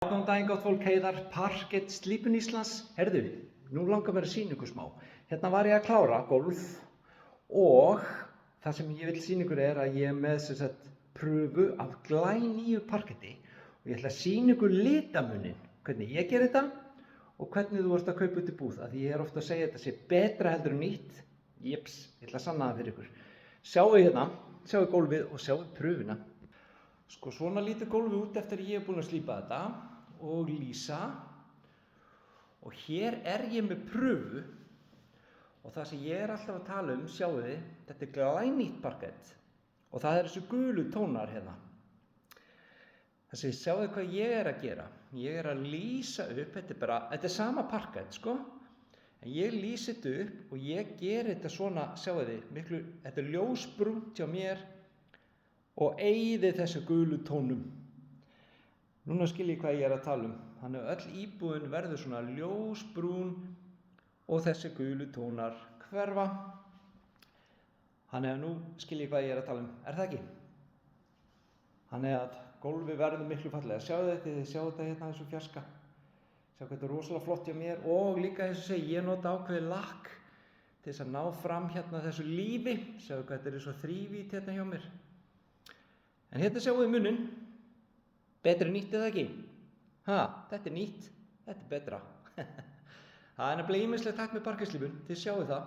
Góðan daginn gott fólk, Heiðar, Parkett, Slípun Íslands. Herðu, nú langar mér að sýna ykkur smá. Hérna var ég að klára golf og það sem ég vil sýna ykkur er að ég er með pröfu af glænýju parketti og ég ætla að sýna ykkur litamunin, hvernig ég ger þetta og hvernig þú ert að kaupa út í búð. Því ég er ofta að segja að þetta sé betra heldur en nýtt. Jeps, ég ætla að sanna það fyrir ykkur. Sjáu hérna, sjáu gólfið og sjáu pröfuna. Sko, svona lítur gólfið út eftir að ég er búinn að slípa þetta og lýsa, og hér er ég með pröfu og það sem ég er alltaf að tala um, sjáu þið, þetta er glænýtt parkett og það er þessu gulu tónar hérna. Þessi, sjáu þið hvað ég er að gera, ég er að lýsa upp, þetta er sama parkett sko, en ég lýsi þetta upp og ég ger þetta svona, sjáu þið, þetta er ljósbrúnt hjá mér og eyði þessu gulu tónum. Núna skil ég hvað ég er að tala um. Þannig að öll íbúðin verður svona ljósbrún og þessi gulu tónar hverfa. Þannig að nú skil ég hvað ég er að tala um. Er það ekki? Þannig að gólfið verður miklu fallega. Sjáu þetta, þið sjáu þetta hérna þessu fjarska. Sjáu hvað þetta er rosalega flott hjá mér og líka þess að segja, ég nota ákveðið lakk til þess að ná fram hérna þessu lífi. Sjáu hvað þetta er svo þrívítt hérna hjá mér. En hérna sjáu þið munin. Betri nýtt eða ekki? Þetta er nýtt, þetta er betra. Það er nefnilega ýmislegt hægt með parkettslípun, þið sjáu það.